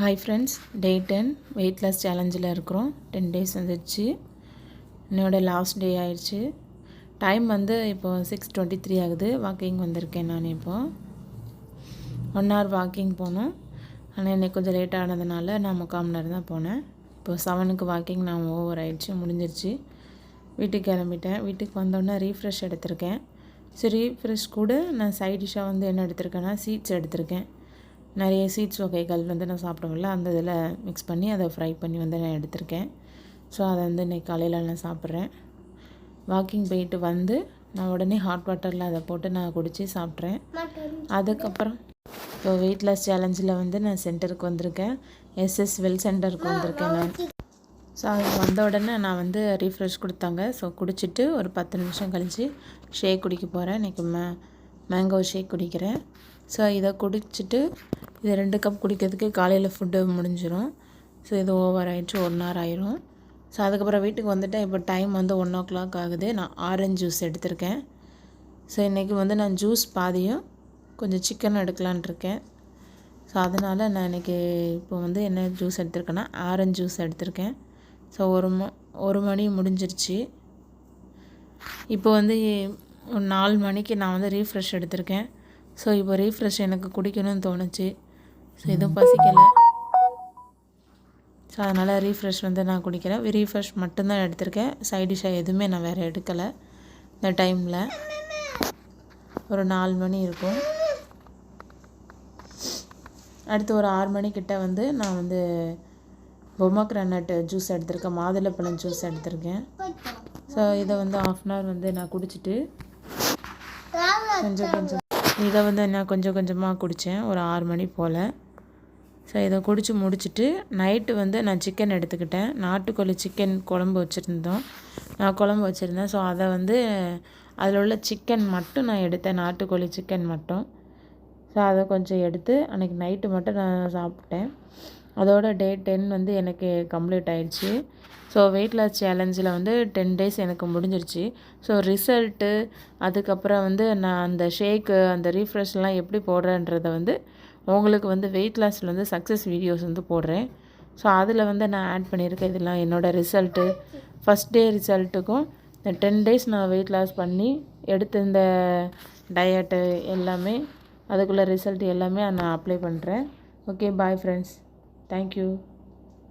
Hi friends, டே 10 weight loss சேலஞ்சில் இருக்கிறோம். 10 days வந்துடுச்சு. என்னோடய லாஸ்ட் டே ஆயிடுச்சு. டைம் வந்து இப்போது 6:23 ஆகுது. வாக்கிங் வந்திருக்கேன் நான். இப்போது 1 hour வாக்கிங் போனோம். ஆனால் இன்றைக்கி கொஞ்சம் லேட் ஆனதுனால நான் 3/4 மணி நேரம் தான் போனேன். இப்போது 7க்கு வாக்கிங் நான் ஓவர் ஆகிடுச்சு, முடிஞ்சிருச்சு. வீட்டுக்கு கிளம்பிட்டேன். வீட்டுக்கு வந்தோடனே ரீஃப்ரெஷ் எடுத்திருக்கேன். சரி, ரீஃப்ரெஷ் கூட நான் சைட் டிஷ்ஷாக வந்து என்ன எடுத்திருக்கேன்னா சீட்ஸ் எடுத்திருக்கேன். நிறைய சீட்ஸ் வகைகள் வந்து நான் சாப்பிடுவேன்ல, அந்த இதில் மிக்ஸ் பண்ணி அதை ஃப்ரை பண்ணி வந்து நான் எடுத்திருக்கேன். ஸோ அதை வந்து இன்றைக்கி காலையில் நான் சாப்பிட்றேன். வாக்கிங் போயிட்டு வந்து நான் உடனே ஹாட் வாட்டரில் அதை போட்டு நான் குடித்து சாப்பிட்றேன். அதுக்கப்புறம் இப்போ வெயிட் லாஸ் சேலஞ்சில் வந்து நான் சென்டருக்கு வந்திருக்கேன். எஸ்எஸ் வெல் சென்டருக்கு வந்திருக்கேன் நான். ஸோ அது வந்த உடனே நான் வந்து ரீஃப்ரெஷ் கொடுத்தாங்க. ஸோ குடிச்சிட்டு ஒரு 10 நிமிஷம் கழித்து ஷேக் குடிக்க போகிறேன். இன்றைக்கி மேங்கோ ஷேக் குடிக்கிறேன். ஸோ இதை குடிச்சிட்டு இது 2 கப் குடிக்கிறதுக்கு காலையில் ஃபுட்டு முடிஞ்சிடும். ஸோ இது ஓவர் ஆகிடுச்சு, 1 hour ஆயிரும். ஸோ அதுக்கப்புறம் வீட்டுக்கு வந்துட்டேன். இப்போ டைம் வந்து 1 o'clock ஆகுது. நான் ஆரஞ்சு ஜூஸ் எடுத்திருக்கேன். ஸோ இன்றைக்கி வந்து நான் ஜூஸ் பாதியும் கொஞ்சம் சிக்கன் எடுக்கலான் இருக்கேன். ஸோ அதனால் நான் இன்றைக்கி இப்போ வந்து என்ன ஜூஸ் எடுத்திருக்கேன்னா ஆரஞ்சு ஜூஸ் எடுத்திருக்கேன். ஸோ ஒரு மணி முடிஞ்சிருச்சு. இப்போ வந்து 4 மணிக்கு நான் வந்து ரீஃப்ரெஷ் எடுத்திருக்கேன். ஸோ இப்போ ரீஃப்ரெஷ் எனக்கு குடிக்கணும்னு தோணுச்சு. ஸோ எதுவும் பசிக்கலை. ஸோ அதனால் ரீஃப்ரெஷ் வந்து நான் குடிக்கிறேன். ரீஃப்ரெஷ் மட்டும்தான் எடுத்திருக்கேன். சைட் டிஷ்ஷாக எதுவுமே நான் வேறு எடுக்கலை. இந்த டைமில் ஒரு 4 மணி இருக்கும். அடுத்து ஒரு 6 மணிக்கிட்ட வந்து நான் வந்து பொமக்ரானட் ஜூஸ் எடுத்திருக்கேன். மாதுளப்பழம் ஜூஸ் எடுத்திருக்கேன். ஸோ இதை வந்து 1/2 hour வந்து நான் குடிச்சிட்டு இதை வந்து நான் கொஞ்சம் கொஞ்சமாக குடித்தேன் ஒரு 6 மணி போல். ஸோ இதை குடித்து முடிச்சுட்டு நைட்டு வந்து நான் சிக்கன் எடுத்துக்கிட்டேன். நாட்டுக்கோழி சிக்கன் குழம்பு வச்சுருந்தேன். ஸோ அதை வந்து அதில் உள்ள சிக்கன் மட்டும் நான் எடுத்தேன், நாட்டுக்கோழி சிக்கன் மட்டும். ஸோ அதை கொஞ்சம் எடுத்து அன்றைக்கி நைட்டு மட்டும் நான் சாப்பிட்டேன். அதோட டே 10 வந்து எனக்கு கம்ப்ளீட் ஆகிடுச்சு. ஸோ வெயிட் லாஸ் சேலஞ்சில் வந்து 10 டேஸ் எனக்கு முடிஞ்சிருச்சு. ஸோ ரிசல்ட்டு அதுக்கப்புறம் வந்து நான் அந்த ஷேக்கு அந்த ரீஃப்ரெஷ்லாம் எப்படி போடுறேன்றதை வந்து உங்களுக்கு வந்து வெயிட் லாஸில் வந்து சக்ஸஸ் வீடியோஸ் வந்து போடுறேன். ஸோ அதில் வந்து நான் ஆட் பண்ணியிருக்கேன். இதெல்லாம் என்னோடய ரிசல்ட்டு, ஃபஸ்ட் டே ரிசல்ட்டுக்கும் இந்த 10 டேஸ் நான் வெயிட் லாஸ் பண்ணி எடுத்த இந்த டயட்டு எல்லாமே, அதுக்குள்ளே ரிசல்ட் எல்லாமே நான் அப்ளை பண்ணுறேன். Okay, bye friends. தேங்க்யூ.